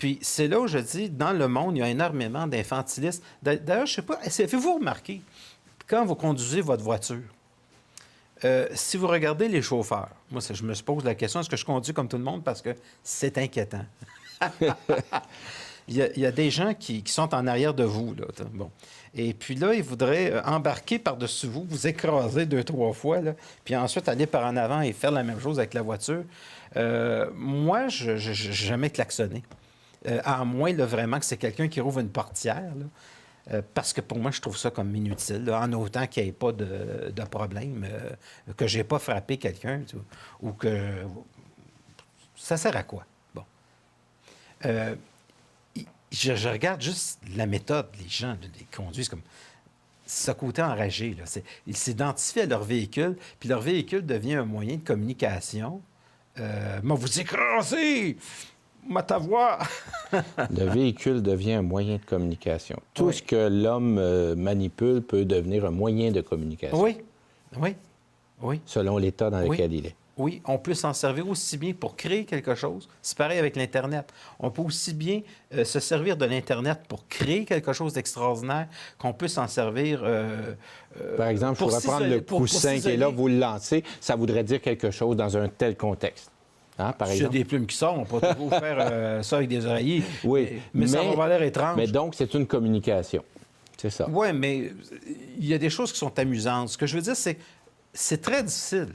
Puis c'est là où je dis, dans le monde, il y a énormément d'infantilisme. D'ailleurs, je ne sais pas, avez-vous remarqué, quand vous conduisez votre voiture, si vous regardez les chauffeurs, moi, je me pose la question, est-ce que je conduis comme tout le monde? Parce que c'est inquiétant. Il y a des gens qui sont en arrière de vous, là. Bon. Et puis là, ils voudraient embarquer par-dessus vous, vous écraser deux, trois fois, là, puis ensuite aller par en avant et faire la même chose avec la voiture. Moi, je n'ai jamais klaxonné. À moins, là, vraiment, que c'est quelqu'un qui rouvre une portière, là. Parce que pour moi, je trouve ça comme inutile, là, en autant qu'il n'y ait pas de problème, que j'ai pas frappé quelqu'un, tu vois, ou que... Ça sert à quoi? Bon. Euh, je regarde juste la méthode, les gens les conduisent comme ce côté enragé. Là. Ils s'identifient à leur véhicule, puis leur véhicule devient un moyen de communication. Moi, vous écrasez! Moi, ta voix! Le véhicule devient un moyen de communication. Tout Oui. ce que l'homme manipule peut devenir un moyen de communication. Oui, oui, oui. Selon l'état dans Oui. lequel il est. Oui, on peut s'en servir aussi bien pour créer quelque chose. C'est pareil avec l'Internet. On peut aussi bien se servir de l'Internet pour créer quelque chose d'extraordinaire qu'on peut s'en servir Par exemple, je pourrais prendre le coussin qui est là, vous le lancez, ça voudrait dire quelque chose dans un tel contexte. Hein, par S'il y a exemple? des plumes qui sortent, on peut toujours faire ça avec des oreillers. Oui, mais ça va avoir l'air étrange. Mais donc, c'est une communication. C'est ça. Oui, mais il y a des choses qui sont amusantes. Ce que je veux dire, c'est très difficile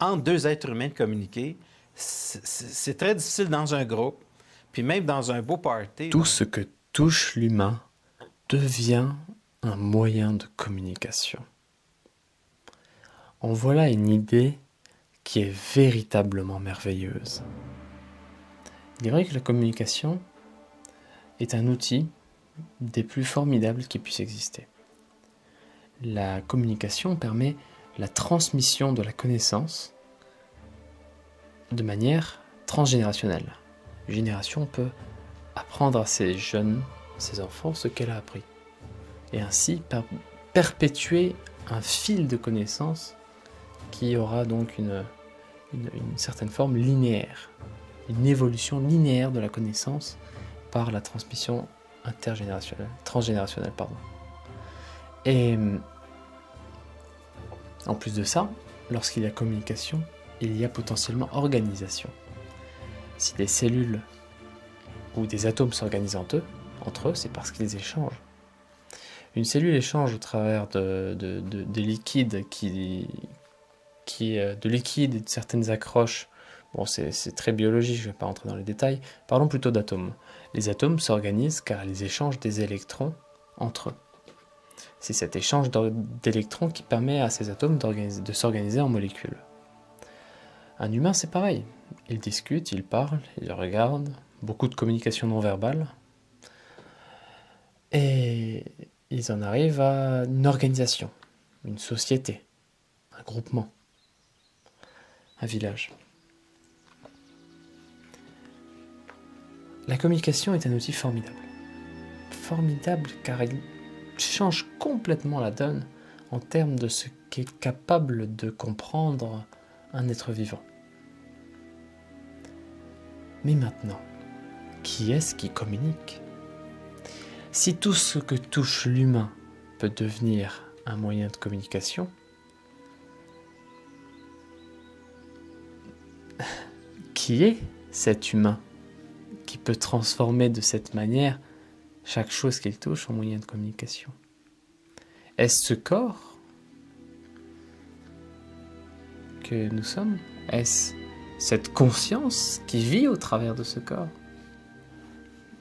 entre deux êtres humains de communiquer. C'est très difficile dans un groupe, puis même dans un beau party. Tout ce que touche l'humain devient un moyen de communication. En voilà une idée qui est véritablement merveilleuse. Il est vrai que la communication est un outil des plus formidables qui puisse exister. La communication permet la transmission de la connaissance de manière transgénérationnelle. Une génération peut apprendre à ses jeunes, ses enfants, ce qu'elle a appris. Et ainsi perpétuer un fil de connaissances qui aura donc une certaine forme linéaire, une évolution linéaire de la connaissance par la transmission transgénérationnelle. Et en plus de ça, lorsqu'il y a communication, il y a potentiellement organisation. Si des cellules ou des atomes s'organisent entre eux, c'est parce qu'ils échangent. Une cellule échange au travers de liquides de liquides et de certaines accroches. Bon, c'est très biologique, je ne vais pas rentrer dans les détails. Parlons plutôt d'atomes. Les atomes s'organisent car ils échangent des électrons entre eux. C'est cet échange d'électrons qui permet à ces atomes de s'organiser en molécules. Un humain, c'est pareil. Il discute, il parle, il regarde, beaucoup de communication non verbale. Et ils en arrivent à une organisation, une société, un groupement, un village. La communication est un outil formidable. Formidable car il change complètement la donne en termes de ce qu'est capable de comprendre un être vivant. Mais maintenant, qui est-ce qui communique ? Si tout ce que touche l'humain peut devenir un moyen de communication, qui est cet humain qui peut transformer de cette manière chaque chose qu'il touche en moyen de communication ? Est-ce ce corps que nous sommes ? Est-ce cette conscience qui vit au travers de ce corps ?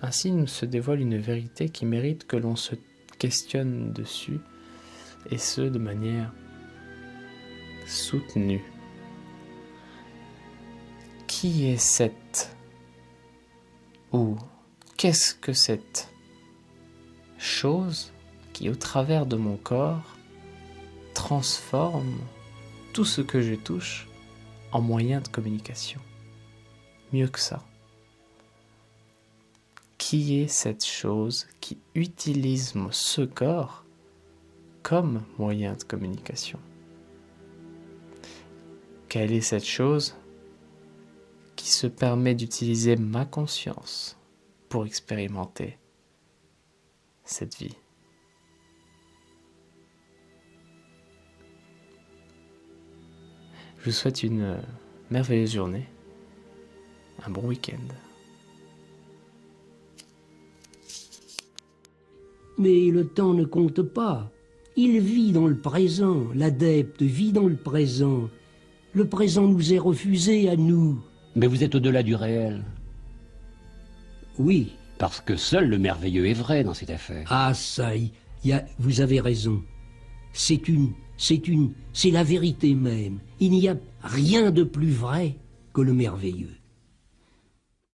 Ainsi nous se dévoile une vérité qui mérite que l'on se questionne dessus, et ce de manière soutenue. Qui est cette ou qu'est-ce que cette chose qui, au travers de mon corps, transforme tout ce que je touche en moyen de communication ? Mieux que ça. Qui est cette chose qui utilise ce corps comme moyen de communication ? Quelle est cette chose qui se permet d'utiliser ma conscience, pour expérimenter cette vie. Je vous souhaite une merveilleuse journée, un bon week-end. Mais le temps ne compte pas. Il vit dans le présent, l'adepte vit dans le présent. Le présent nous est refusé à nous. Mais vous êtes au-delà du réel. Oui. Parce que seul le merveilleux est vrai dans cette affaire. Ah ça, vous avez raison. C'est la vérité même. Il n'y a rien de plus vrai que le merveilleux.